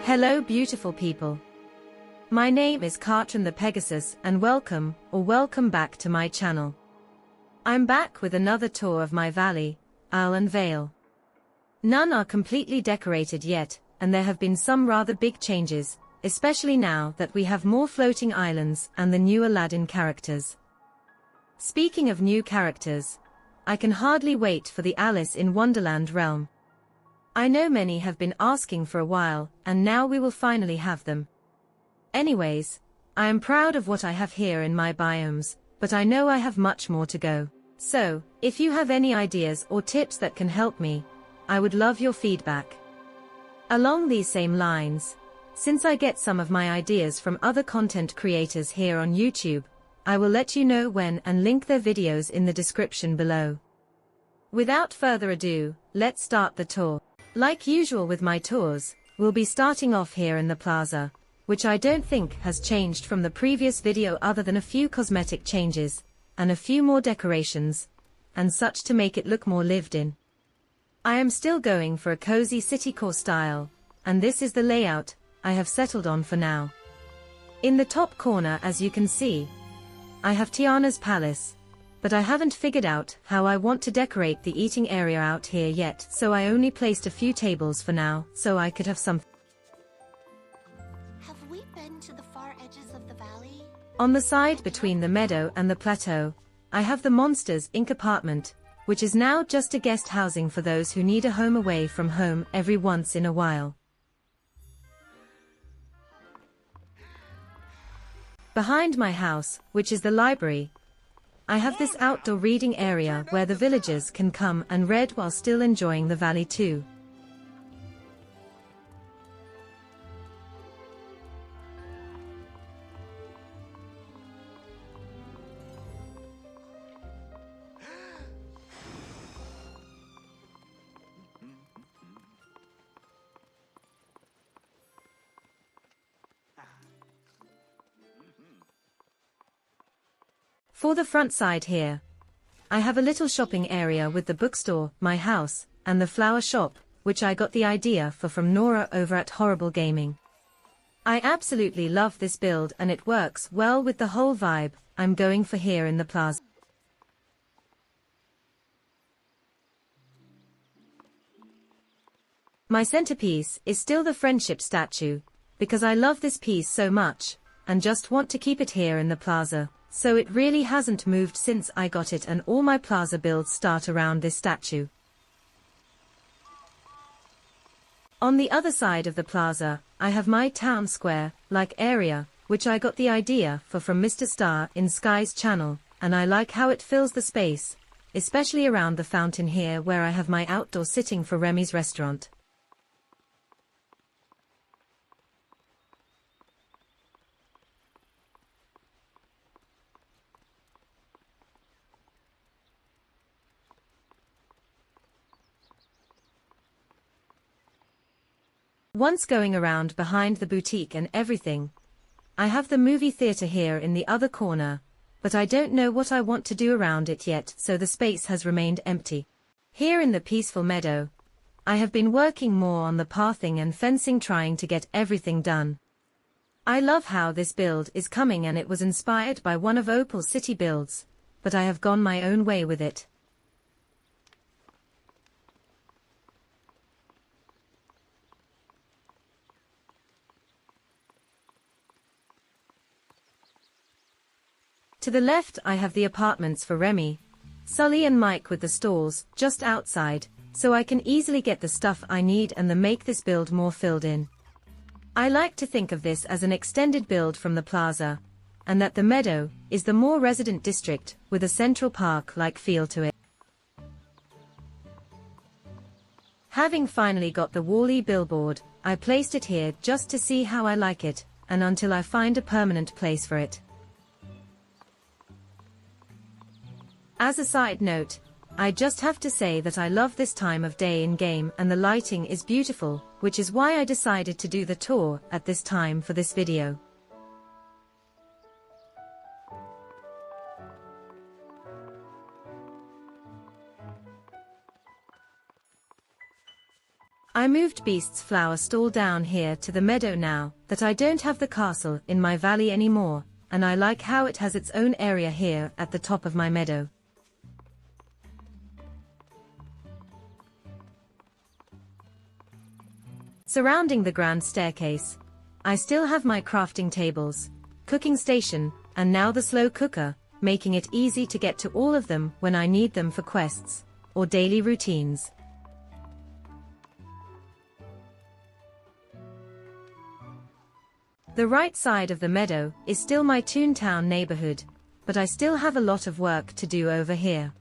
Hello beautiful people. My name is Katrin the Pegasus and welcome back to my channel. I'm back with another tour of my valley, and Vale. None are completely decorated yet, and there have been some rather big changes, especially now that we have more floating islands and the new Aladdin characters. Speaking of new characters, I can hardly wait for the Alice in Wonderland realm. I know many have been asking for a while, and now we will finally have them. Anyways, I am proud of what I have here in my biomes, but I know I have much more to go. So, if you have any ideas or tips that can help me, I would love your feedback. Along these same lines, since I get some of my ideas from other content creators here on YouTube, I will let you know when and link their videos in the description below. Without further ado, let's start the tour. Like usual with my tours, we'll be starting off here in the plaza, which I don't think has changed from the previous video other than a few cosmetic changes, and a few more decorations, and such to make it look more lived in. I am still going for a cozy city core style, and this is the layout I have settled on for now. In the top corner, as you can see, I have Tiana's palace, but I haven't figured out how I want to decorate the eating area out here yet, so I only placed a few tables for now, so I could have some. Have we been to the far edges of the valley? On the side between the meadow and the plateau, I have the Monsters Inc. apartment, which is now just a guest housing for those who need a home away from home every once in a while. Behind my house, which is the library, I have this outdoor reading area where the villagers can come and read while still enjoying the valley too. For the front side here, I have a little shopping area with the bookstore, my house, and the flower shop, which I got the idea for from Nora over at Horrible Gaming. I absolutely love this build and it works well with the whole vibe I'm going for here in the plaza. My centerpiece is still the friendship statue, because I love this piece so much, and just want to keep it here in the plaza. So it really hasn't moved since I got it, and all my plaza builds start around this statue. On the other side of the plaza, I have my town square-like area, which I got the idea for from Mr. Star in Sky's channel, and I like how it fills the space, especially around the fountain here where I have my outdoor sitting for Remy's restaurant. Once going around behind the boutique and everything, I have the movie theater here in the other corner, but I don't know what I want to do around it yet, so the space has remained empty. Here in the peaceful meadow, I have been working more on the pathing and fencing, trying to get everything done. I love how this build is coming, and it was inspired by one of Opal's city builds, but I have gone my own way with it. To the left I have the apartments for Remy, Sully and Mike with the stalls just outside, so I can easily get the stuff I need and make this build more filled in. I like to think of this as an extended build from the plaza, and that the meadow is the more resident district with a central park-like feel to it. Having finally got the Wall-E billboard, I placed it here just to see how I like it, and until I find a permanent place for it. As a side note, I just have to say that I love this time of day in game, and the lighting is beautiful, which is why I decided to do the tour at this time for this video. I moved Beast's flower stall down here to the meadow now that I don't have the castle in my valley anymore, and I like how it has its own area here at the top of my meadow. Surrounding the grand staircase, I still have my crafting tables, cooking station, and now the slow cooker, making it easy to get to all of them when I need them for quests or daily routines. The right side of the meadow is still my Toontown neighborhood, but I still have a lot of work to do over here.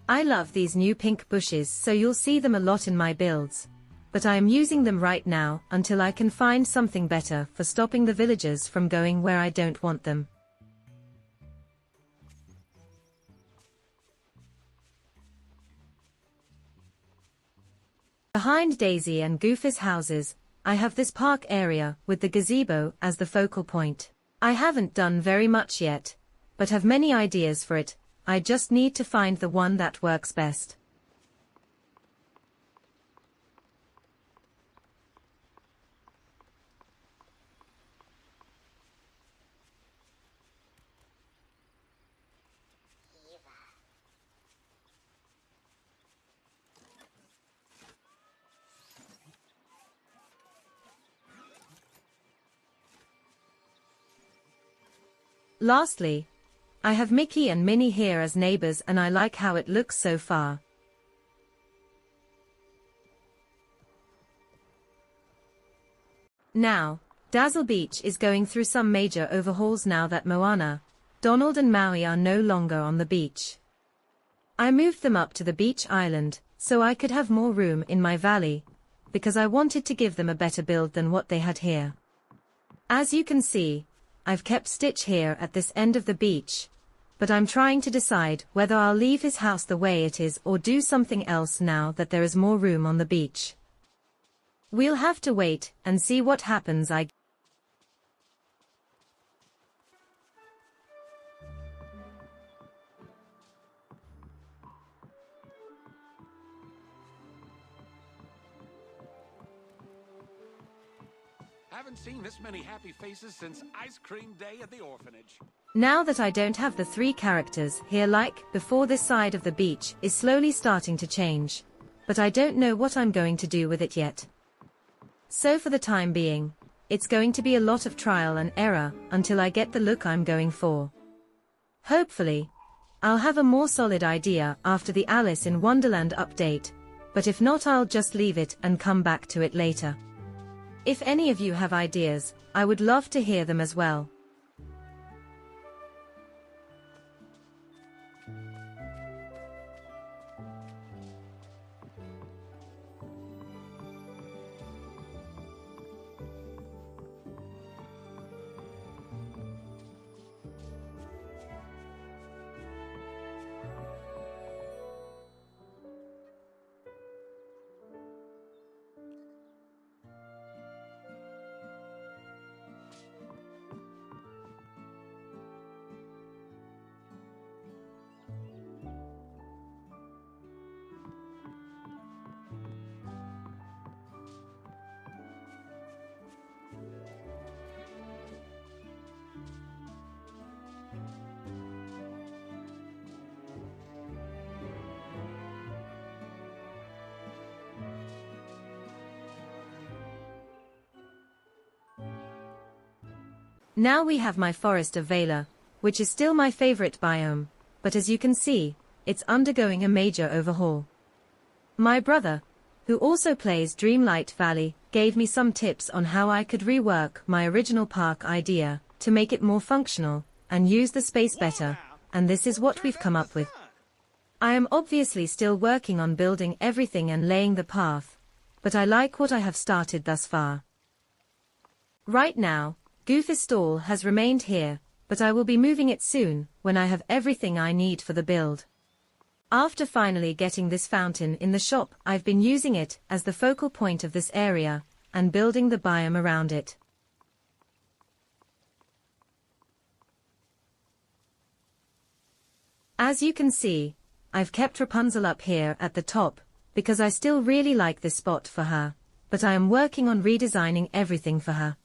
I love these new pink bushes, so you'll see them a lot in my builds, but I am using them right now until I can find something better for stopping the villagers from going where I don't want them. Behind Daisy and Goofy's houses, I have this park area with the gazebo as the focal point. I haven't done very much yet, but have many ideas for it. I just need to find the one that works best. Lastly, I have Mickey and Minnie here as neighbors, and I like how it looks so far. Now, Dazzle Beach is going through some major overhauls now that Moana, Donald and Maui are no longer on the beach. I moved them up to the beach island so I could have more room in my valley, because I wanted to give them a better build than what they had here. As you can see, I've kept Stitch here at this end of the beach, but I'm trying to decide whether I'll leave his house the way it is or do something else now that there is more room on the beach. We'll have to wait and see what happens. Haven't seen this many happy faces since ice cream day at the orphanage. Now that I don't have the 3 characters here like before, this side of the beach is slowly starting to change, but I don't know what I'm going to do with it yet. So for the time being, it's going to be a lot of trial and error until I get the look I'm going for. Hopefully, I'll have a more solid idea after the Alice in Wonderland update, but if not, I'll just leave it and come back to it later. If any of you have ideas, I would love to hear them as well. Now we have my Forest of Vale, which is still my favorite biome, but as you can see, it's undergoing a major overhaul. My brother, who also plays Dreamlight Valley, gave me some tips on how I could rework my original park idea to make it more functional and use the space better, and this is what we've come up with. I am obviously still working on building everything and laying the path, but I like what I have started thus far. Right now, Goofy's stall has remained here, but I will be moving it soon when I have everything I need for the build. After finally getting this fountain in the shop, I've been using it as the focal point of this area and building the biome around it. As you can see, I've kept Rapunzel up here at the top, because I still really like this spot for her, but I am working on redesigning everything for her.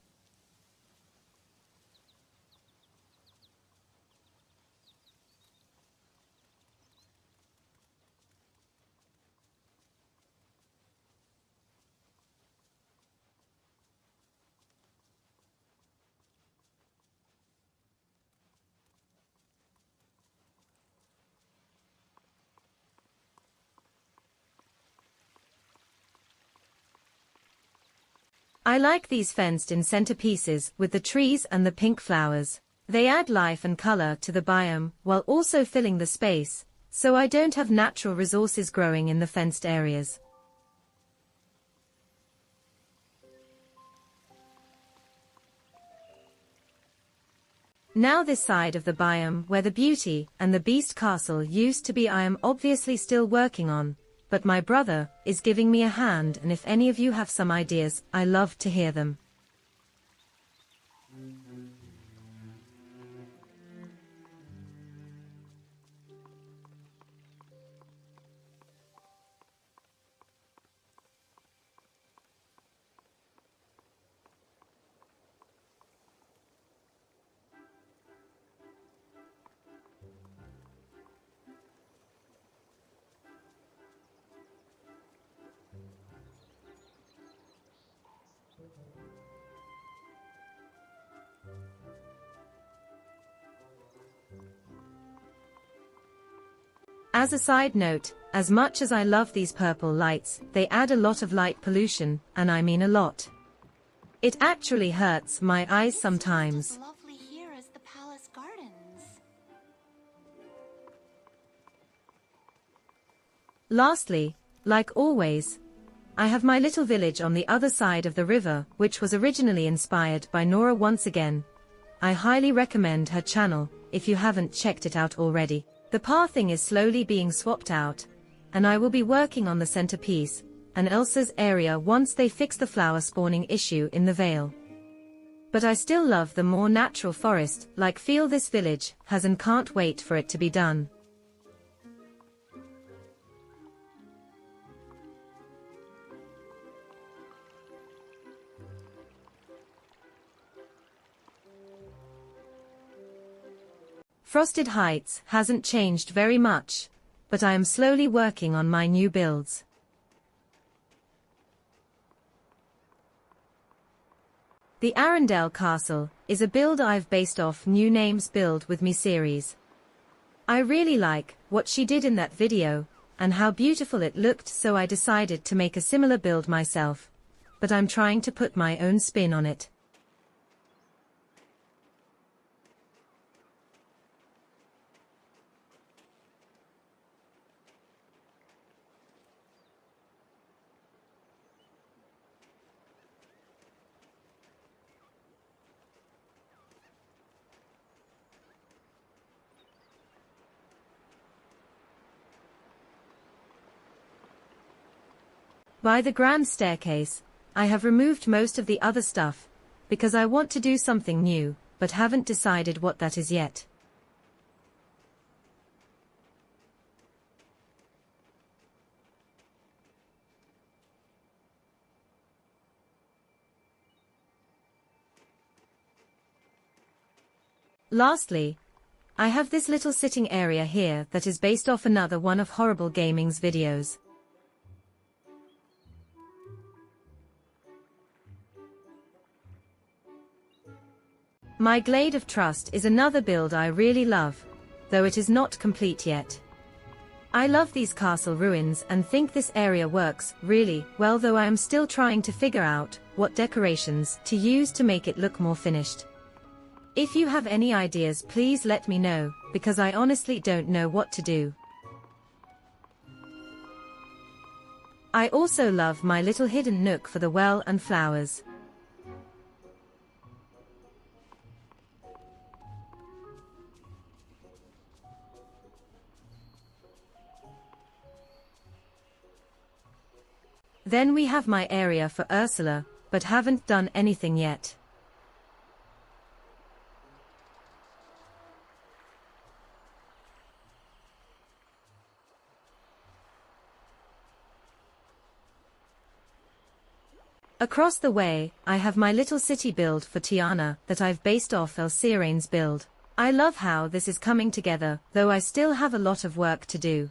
I like these fenced-in centerpieces with the trees and the pink flowers. They add life and color to the biome while also filling the space, so I don't have natural resources growing in the fenced areas. Now this side of the biome where the Beauty and the Beast castle used to be I am obviously still working on, but my brother is giving me a hand, and if any of you have some ideas, I love to hear them. As a side note, as much as I love these purple lights, they add a lot of light pollution, and I mean a lot. It actually hurts my eyes sometimes. As lovely here as the palace gardens. Lastly, like always, I have my little village on the other side of the river, which was originally inspired by Nora once again. I highly recommend her channel, if you haven't checked it out already. The pathing is slowly being swapped out, and I will be working on the centerpiece and Elsa's area once they fix the flower spawning issue in the Vale. But I still love the more natural forest like feel this village has and can't wait for it to be done. Frosted Heights hasn't changed very much, but I am slowly working on my new builds. The Arendelle Castle is a build I've based off New Name's Build With Me series. I really like what she did in that video, and how beautiful it looked, so I decided to make a similar build myself, but I'm trying to put my own spin on it. By the grand staircase, I have removed most of the other stuff, because I want to do something new, but haven't decided what that is yet. Lastly, I have this little sitting area here that is based off another one of Horrible Gaming's videos. My Glade of Trust is another build I really love, though it is not complete yet. I love these castle ruins and think this area works really well, though I am still trying to figure out what decorations to use to make it look more finished. If you have any ideas, please let me know, because I honestly don't know what to do. I also love my little hidden nook for the well and flowers. Then we have my area for Ursula, but haven't done anything yet. Across the way, I have my little city build for Tiana that I've based off El Sirane's build. I love how this is coming together, though I still have a lot of work to do.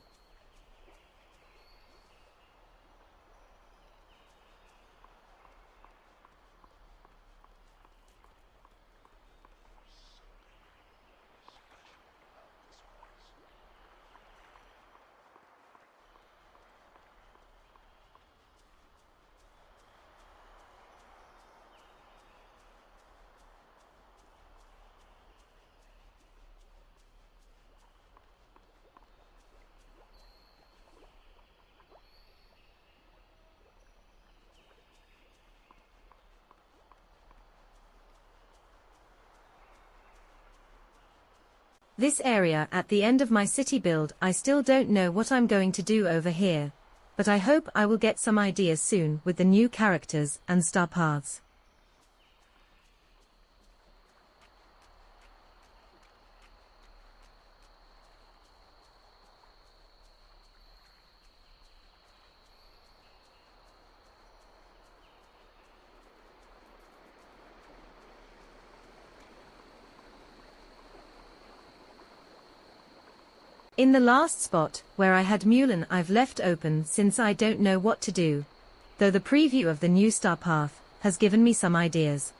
This area at the end of my city build, I still don't know what I'm going to do over here, but I hope I will get some ideas soon with the new characters and star paths. In the last spot, where I had Mulan, I've left open since I don't know what to do, though the preview of the new star path has given me some ideas.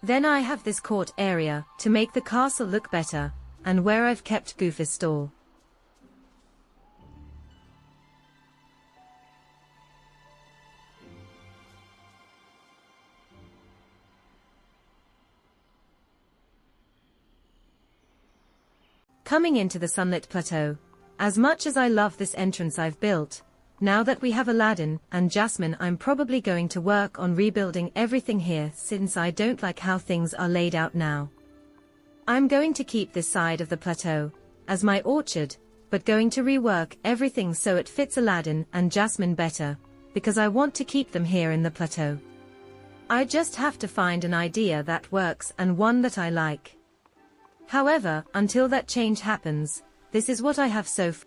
Then I have this court area to make the castle look better, and where I've kept Goofy's stall. Coming into the sunlit plateau, as much as I love this entrance I've built, now that we have Aladdin and Jasmine, I'm probably going to work on rebuilding everything here since I don't like how things are laid out now. I'm going to keep this side of the plateau as my orchard, but going to rework everything so it fits Aladdin and Jasmine better, because I want to keep them here in the plateau. I just have to find an idea that works and one that I like. However, until that change happens, this is what I have so far.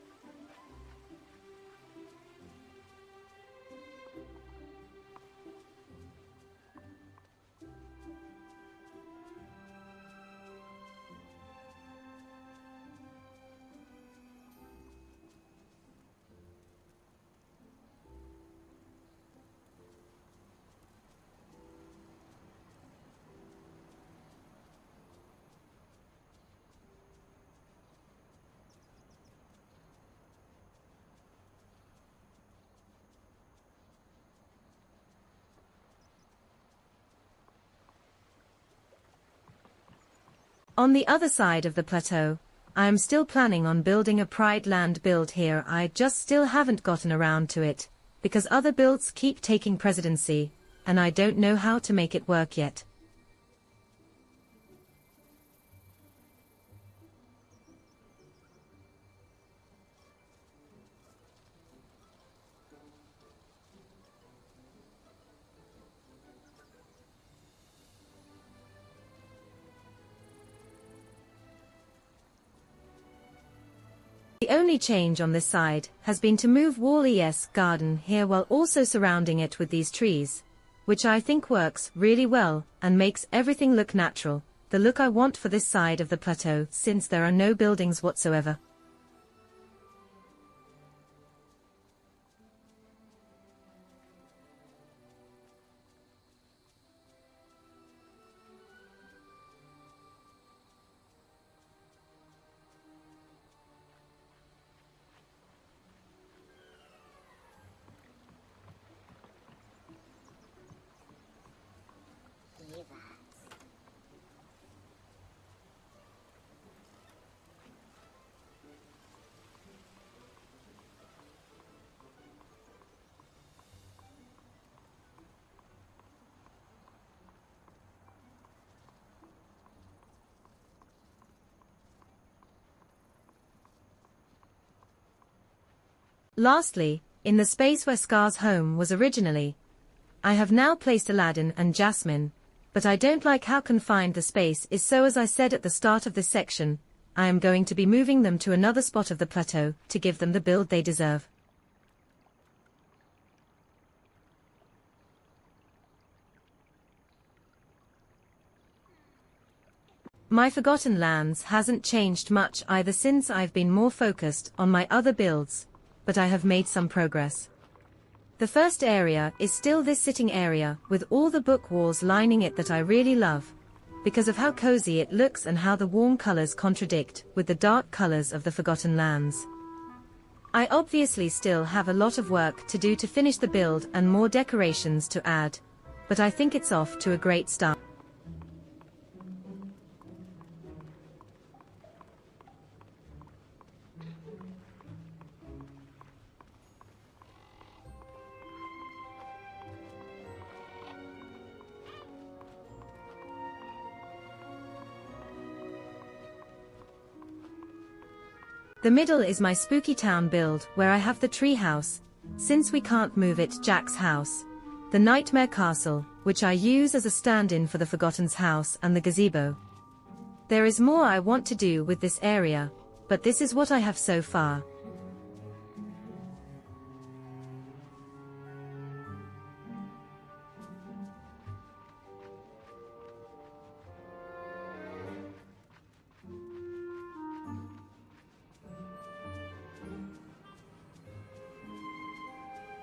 On the other side of the plateau, I am still planning on building a Pride Land build here. I just still haven't gotten around to it, because other builds keep taking presidency, and I don't know how to make it work yet. The only change on this side has been to move Wall-E's garden here while also surrounding it with these trees, which I think works really well and makes everything look natural, the look I want for this side of the plateau since there are no buildings whatsoever. Lastly, in the space where Scar's home was originally, I have now placed Aladdin and Jasmine, but I don't like how confined the space is, so as I said at the start of this section, I am going to be moving them to another spot of the plateau to give them the build they deserve. My Forgotten Lands hasn't changed much either since I've been more focused on my other builds, but I have made some progress. The first area is still this sitting area with all the book walls lining it that I really love, because of how cozy it looks and how the warm colors contradict with the dark colors of the Forgotten Lands. I obviously still have a lot of work to do to finish the build and more decorations to add, but I think it's off to a great start. The middle is my spooky town build where I have the tree house, since we can't move it, Jack's house, the nightmare castle, which I use as a stand-in for the Forgotten's house, and the gazebo. There is more I want to do with this area, but this is what I have so far.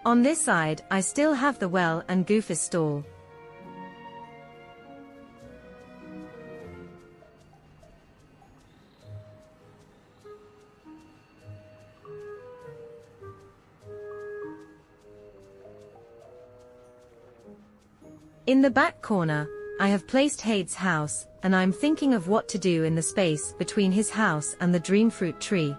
On this side, I still have the well and Goofus stall. In the back corner, I have placed Hade's house, and I'm thinking of what to do in the space between his house and the dream fruit tree.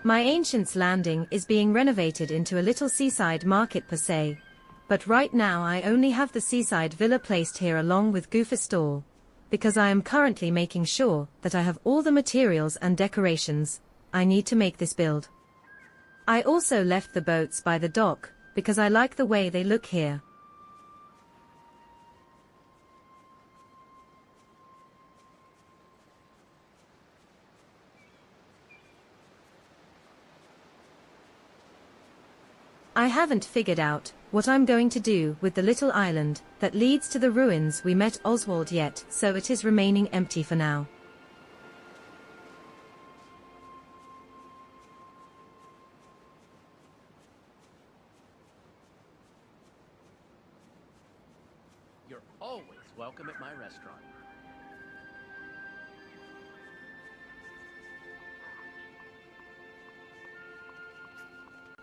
My Ancients Landing is being renovated into a little seaside market per se, but right now I only have the seaside villa placed here along with Goofus stall, because I am currently making sure that I have all the materials and decorations I need to make this build. I also left the boats by the dock, because I like the way they look here. I haven't figured out what I'm going to do with the little island that leads to the ruins we met Oswald yet, so it is remaining empty for now. You're always welcome at my restaurant.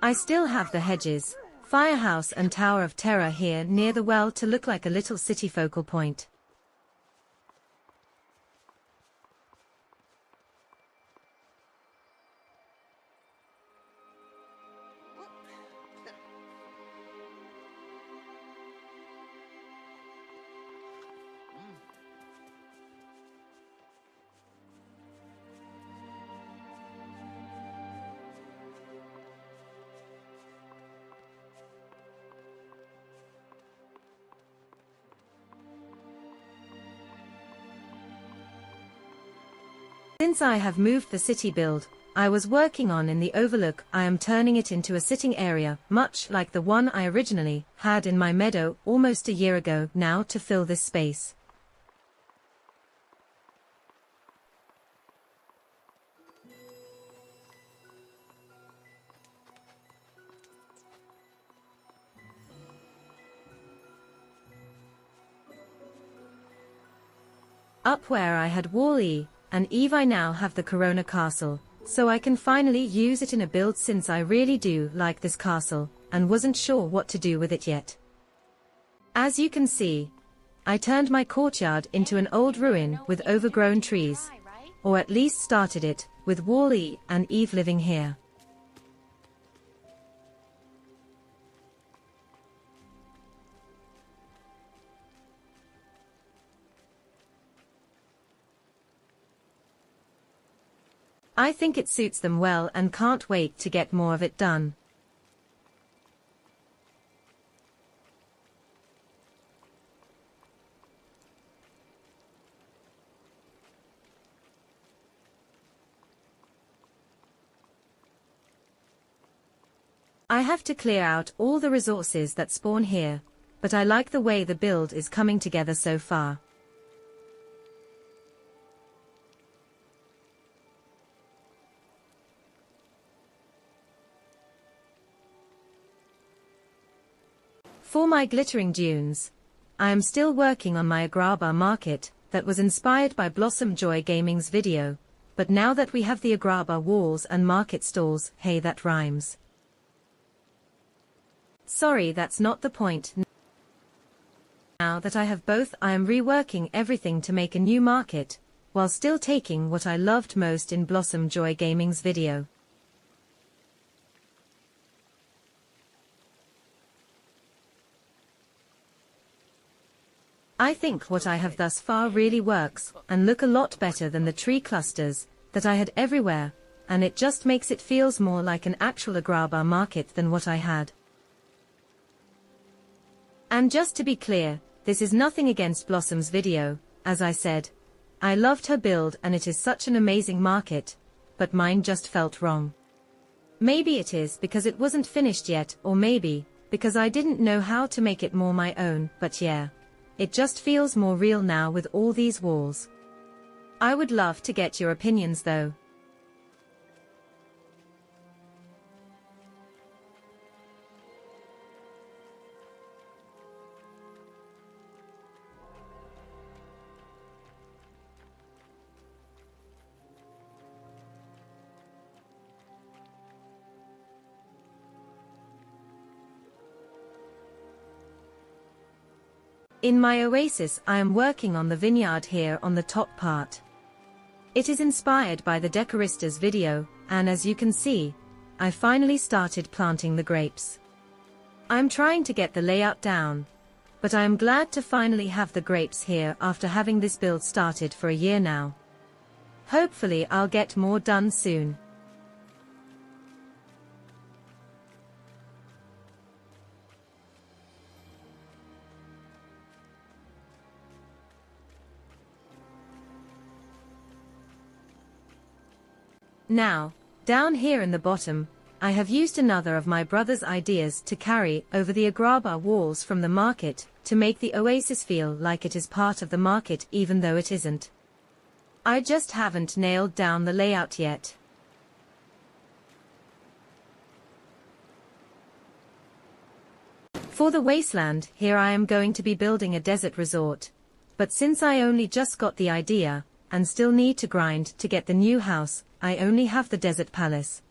I still have the hedges, firehouse and Tower of Terror here near the well to look like a little city focal point. Since I have moved the city build I was working on in the overlook, I am turning it into a sitting area, much like the one I originally had in my meadow almost a year ago now, to fill this space. Up where I had Wall-E and Eve, I now have the Corona Castle, so I can finally use it in a build since I really do like this castle, and wasn't sure what to do with it yet. As you can see, I turned my courtyard into an old ruin with overgrown trees, or at least started it, with Wall-E and Eve living here. I think it suits them well and can't wait to get more of it done. I have to clear out all the resources that spawn here, but I like the way the build is coming together so far. For my glittering dunes, I am still working on my Agrabah market that was inspired by Blossom Joy Gaming's video, but now that we have the Agrabah walls and market stalls, hey, that rhymes. Sorry, that's not the point. Now that I have both, I am reworking everything to make a new market, while still taking what I loved most in Blossom Joy Gaming's video. I think what I have thus far really works, and look a lot better than the tree clusters that I had everywhere, and it just makes it feels more like an actual Agrabah market than what I had. And just to be clear, this is nothing against Blossom's video, as I said. I loved her build and it is such an amazing market, but mine just felt wrong. Maybe it is because it wasn't finished yet, or maybe because I didn't know how to make it more my own, but yeah. It just feels more real now with all these walls. I would love to get your opinions though. In my oasis, I am working on the vineyard here on the top part. It is inspired by the Decorista's video, and as you can see, I finally started planting the grapes. I'm trying to get the layout down, but I am glad to finally have the grapes here after having this build started for a year now. Hopefully I'll get more done soon. Now, down here in the bottom, I have used another of my brother's ideas to carry over the Agrabah walls from the market to make the oasis feel like it is part of the market even though it isn't. I just haven't nailed down the layout yet. For the wasteland, here I am going to be building a desert resort, but since I only just got the idea, and still need to grind to get the new house, I only have the desert palace.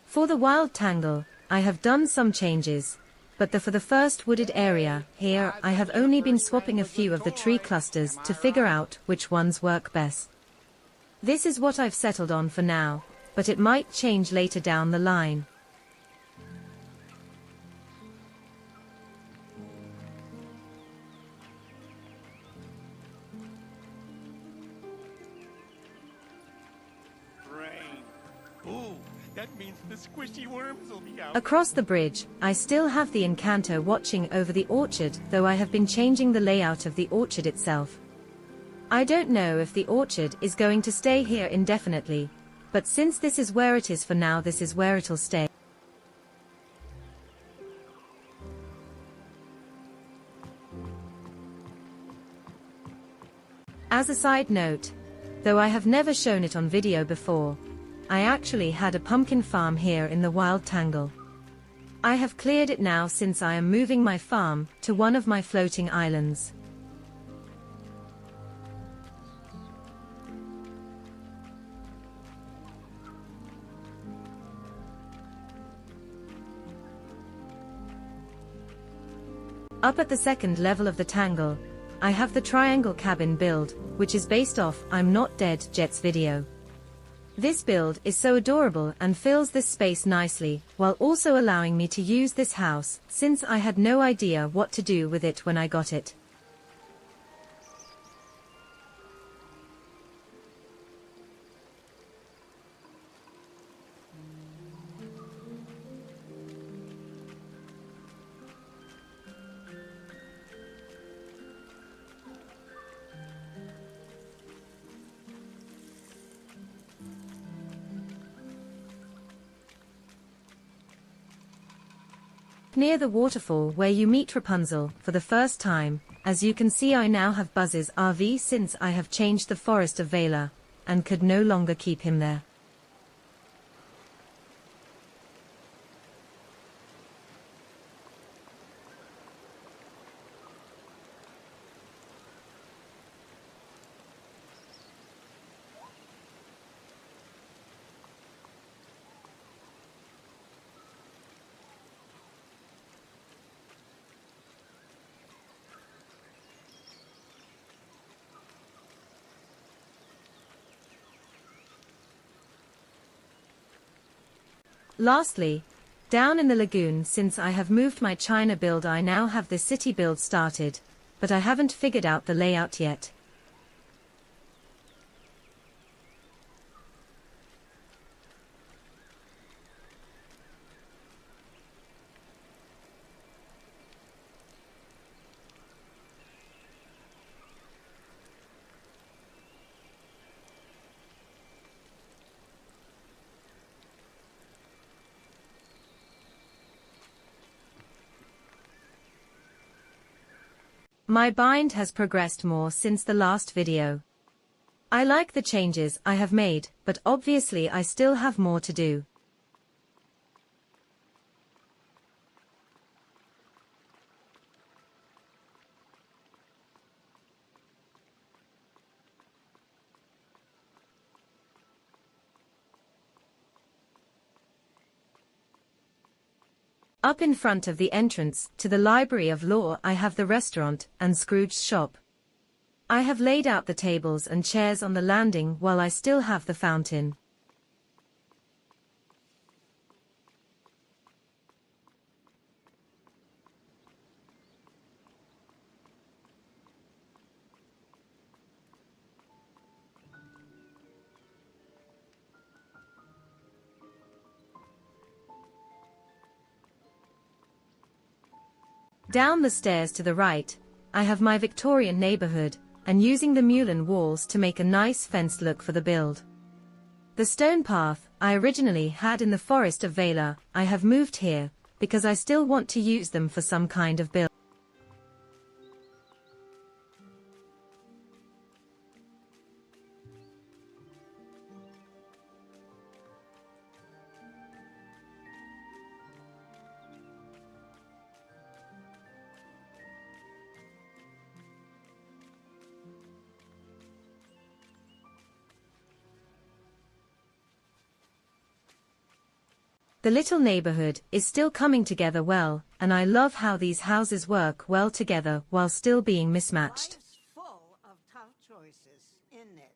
For the wild tangle, I have done some changes, but for the first wooded area, here I have only been swapping a few of the tree clusters to figure out which ones work best. This is what I've settled on for now, but it might change later down the line. That means the squishy worms will be out. Across the bridge, I still have the Encanto watching over the orchard, though I have been changing the layout of the orchard itself. I don't know if the orchard is going to stay here indefinitely, but since this is where it is for now, this is where it'll stay. As a side note, though I have never shown it on video before, I actually had a pumpkin farm here in the wild tangle. I have cleared it now since I am moving my farm to one of my floating islands. Up at the second level of the tangle, I have the triangle cabin build, which is based off I'm Not Dead Jet's video. This build is so adorable and fills this space nicely, while also allowing me to use this house, since I had no idea what to do with it when I got it. Near the waterfall where you meet Rapunzel for the first time, as you can see I now have Buzz's RV since I have changed the Forest of Vale, and could no longer keep him there. Lastly, down in the lagoon since I have moved my China build I now have the city build started, but I haven't figured out the layout yet. My bind has progressed more since the last video. I like the changes I have made, but obviously I still have more to do. Up in front of the entrance to the Library of Law I have the restaurant and Scrooge's shop. I have laid out the tables and chairs on the landing while I still have the fountain. Down the stairs to the right, I have my Victorian neighborhood, and using the mullein walls to make a nice fenced look for the build. The stone path I originally had in the Forest of Vale, I have moved here, because I still want to use them for some kind of build. The little neighborhood is still coming together well, and I love how these houses work well together while still being mismatched. Life's full of tough choices, isn't it?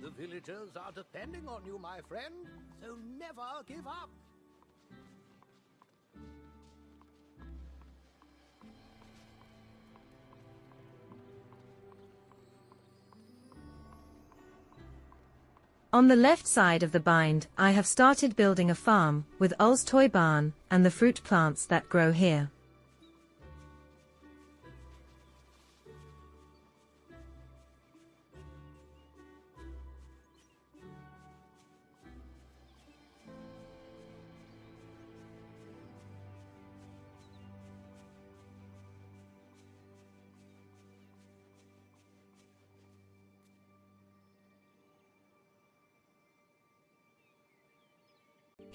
The villagers are depending on you, my friend, so never give up. On the left side of the bind, I have started building a farm with Ul's toy barn and the fruit plants that grow here.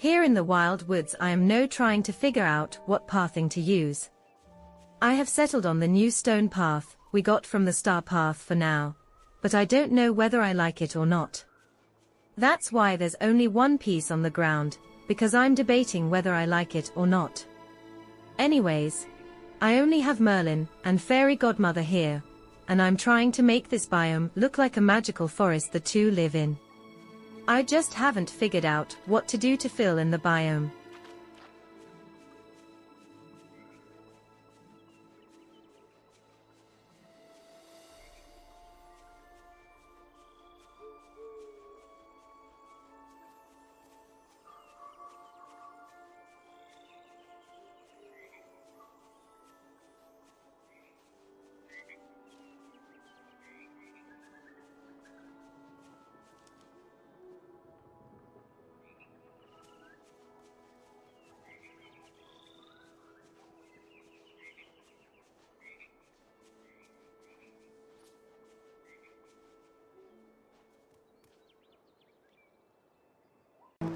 Here in the wild woods I am now trying to figure out what pathing to use. I have settled on the new stone path we got from the star path for now, but I don't know whether I like it or not. That's why there's only one piece on the ground, because I'm debating whether I like it or not. Anyways, I only have Merlin and Fairy Godmother here, and I'm trying to make this biome look like a magical forest the two live in. I just haven't figured out what to do to fill in the biome.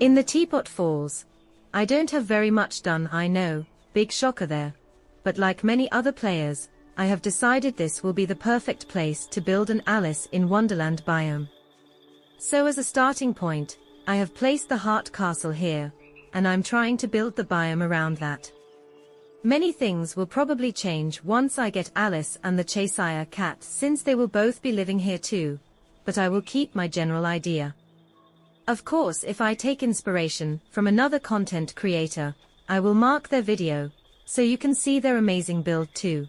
In the Teapot Falls, I don't have very much done, I know, big shocker there, but like many other players, I have decided this will be the perfect place to build an Alice in Wonderland biome. So as a starting point, I have placed the Heart Castle here, and I'm trying to build the biome around that. Many things will probably change once I get Alice and the Cheshire Cat, since they will both be living here too, but I will keep my general idea. Of course, if I take inspiration from another content creator, I will mark their video, so you can see their amazing build too.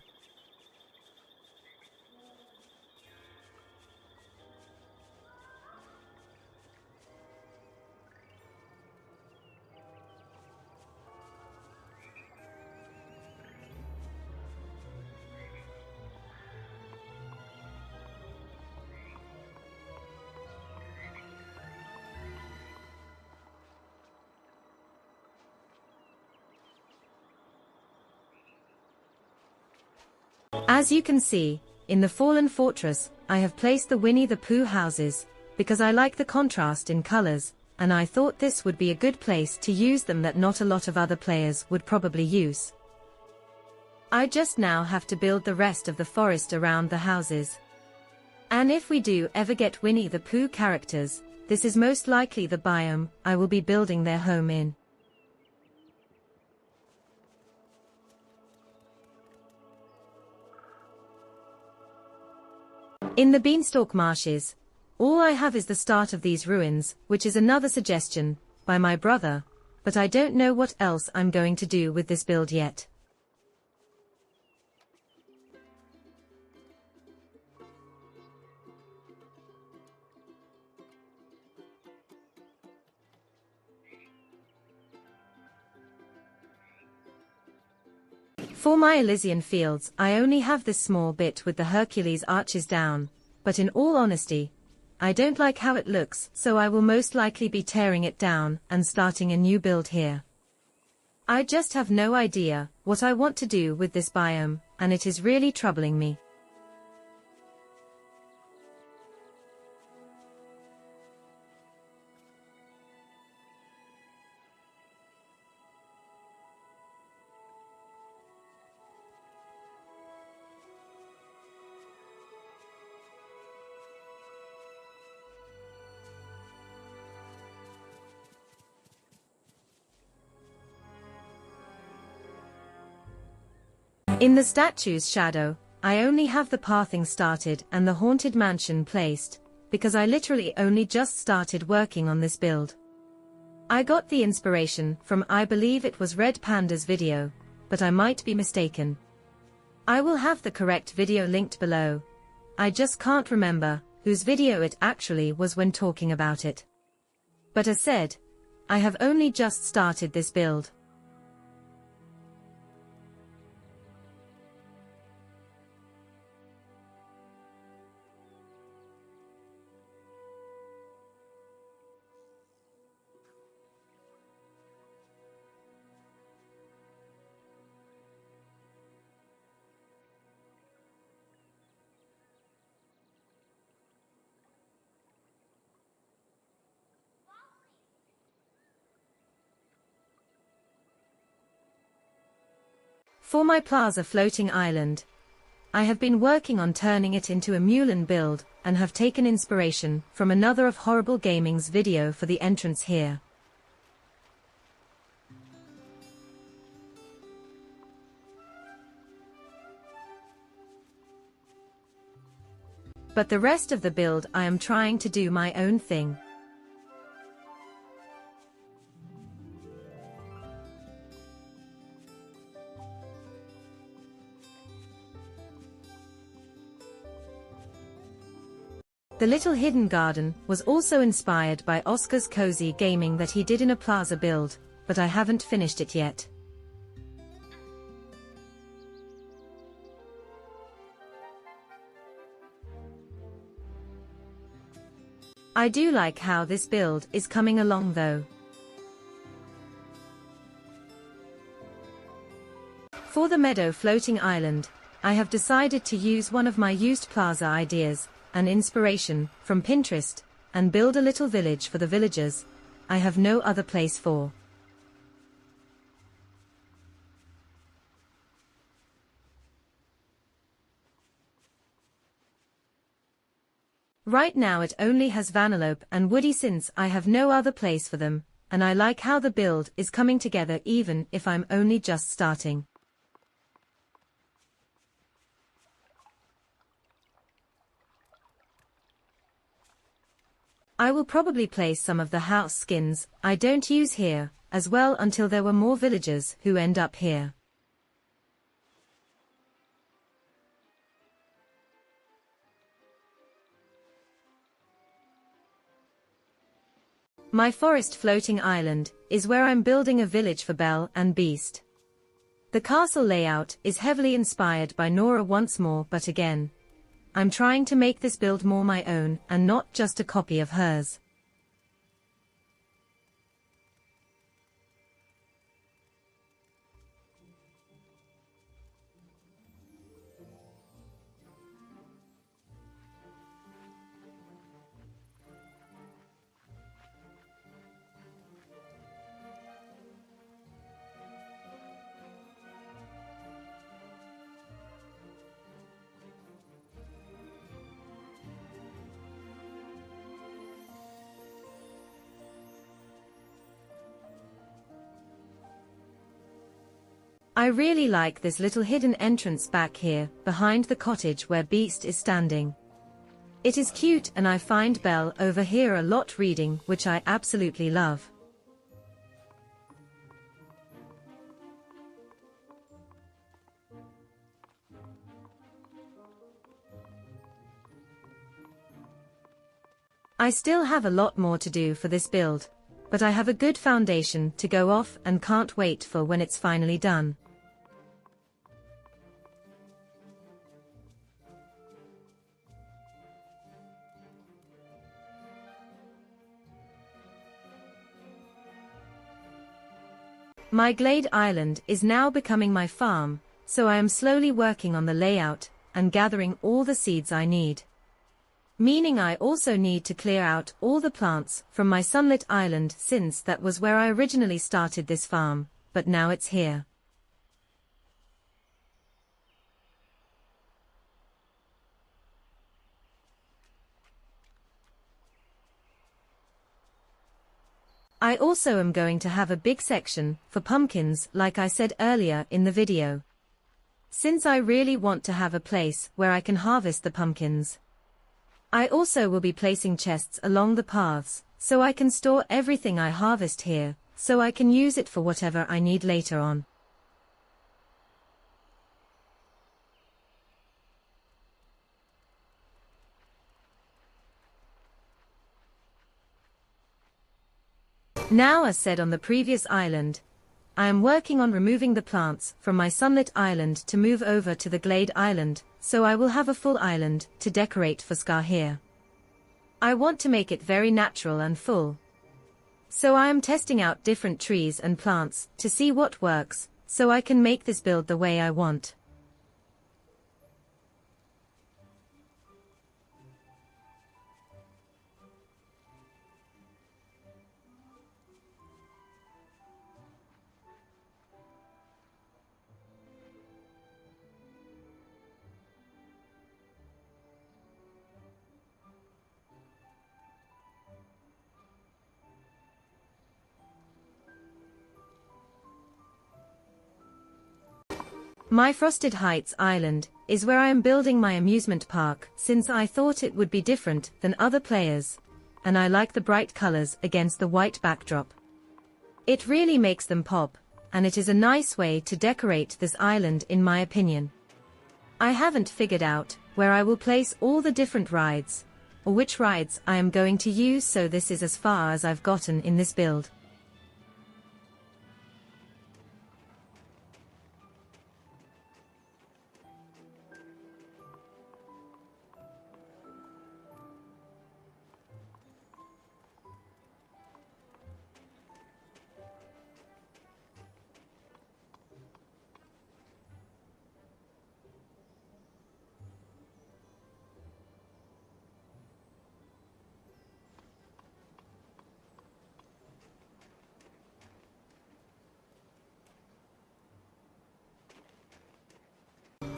As you can see, in the Fallen Fortress, I have placed the Winnie the Pooh houses, because I like the contrast in colors, and I thought this would be a good place to use them that not a lot of other players would probably use. I just now have to build the rest of the forest around the houses. And if we do ever get Winnie the Pooh characters, this is most likely the biome I will be building their home in. In the Beanstalk Marshes, all I have is the start of these ruins, which is another suggestion by my brother, but I don't know what else I'm going to do with this build yet. For my Elysian Fields, I only have this small bit with the Hercules arches down, but in all honesty, I don't like how it looks, so I will most likely be tearing it down and starting a new build here. I just have no idea what I want to do with this biome, and it is really troubling me. In the statue's shadow, I only have the pathing started and the haunted mansion placed, because I literally only just started working on this build. I got the inspiration from, I believe it was Red Panda's video, but I might be mistaken. I will have the correct video linked below. I just can't remember whose video it actually was when talking about it. But as said, I have only just started this build. For my plaza floating island, I have been working on turning it into a Mulan build, and have taken inspiration from another of Horrible Gaming's video for the entrance here. But the rest of the build I am trying to do my own thing. The little hidden garden was also inspired by Oscar's cozy gaming that he did in a plaza build, but I haven't finished it yet. I do like how this build is coming along though. For the meadow floating island, I have decided to use one of my used plaza ideas, an inspiration from Pinterest, and build a little village for the villagers I have no other place for. Right now it only has Vanellope and Woody since I have no other place for them, and I like how the build is coming together even if I'm only just starting. I will probably place some of the house skins I don't use here as well until there were more villagers who end up here. My forest floating island is where I'm building a village for Belle and Beast. The castle layout is heavily inspired by Nora once more, but again, I'm trying to make this build more my own and not just a copy of hers. I really like this little hidden entrance back here, behind the cottage where Beast is standing. It is cute and I find Belle over here a lot reading, which I absolutely love. I still have a lot more to do for this build, but I have a good foundation to go off and can't wait for when it's finally done. My Glade Island is now becoming my farm, so I am slowly working on the layout and gathering all the seeds I need. Meaning I also need to clear out all the plants from my sunlit island since that was where I originally started this farm, but now it's here. I also am going to have a big section for pumpkins like I said earlier in the video. Since I really want to have a place where I can harvest the pumpkins. I also will be placing chests along the paths, so I can store everything I harvest here, so I can use it for whatever I need later on. Now, as said on the previous island, I am working on removing the plants from my sunlit island to move over to the Glade Island, so I will have a full island to decorate for Scar here. I want to make it very natural and full. So I am testing out different trees and plants to see what works, so I can make this build the way I want. My Frosted Heights Island is where I am building my amusement park since I thought it would be different than other players, and I like the bright colors against the white backdrop. It really makes them pop, and it is a nice way to decorate this island in my opinion. I haven't figured out where I will place all the different rides, or which rides I am going to use, so this is as far as I've gotten in this build.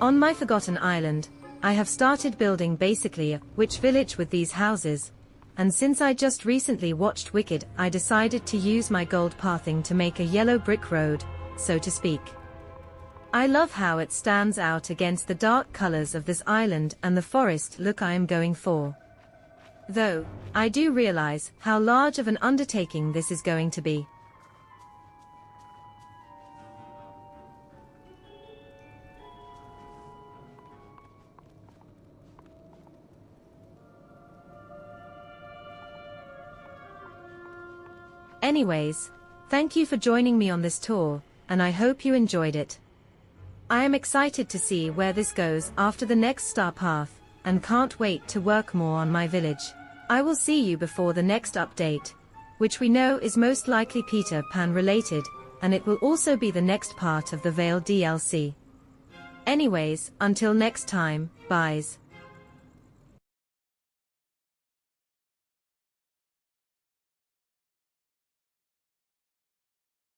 On my forgotten island, I have started building basically a witch village with these houses, and since I just recently watched Wicked, I decided to use my gold pathing to make a yellow brick road, so to speak. I love how it stands out against the dark colors of this island and the forest look I am going for. Though, I do realize how large of an undertaking this is going to be. Anyways, thank you for joining me on this tour, and I hope you enjoyed it. I am excited to see where this goes after the next star path, and can't wait to work more on my village. I will see you before the next update, which we know is most likely Peter Pan related, and it will also be the next part of the Vale DLC. Anyways, until next time, byes.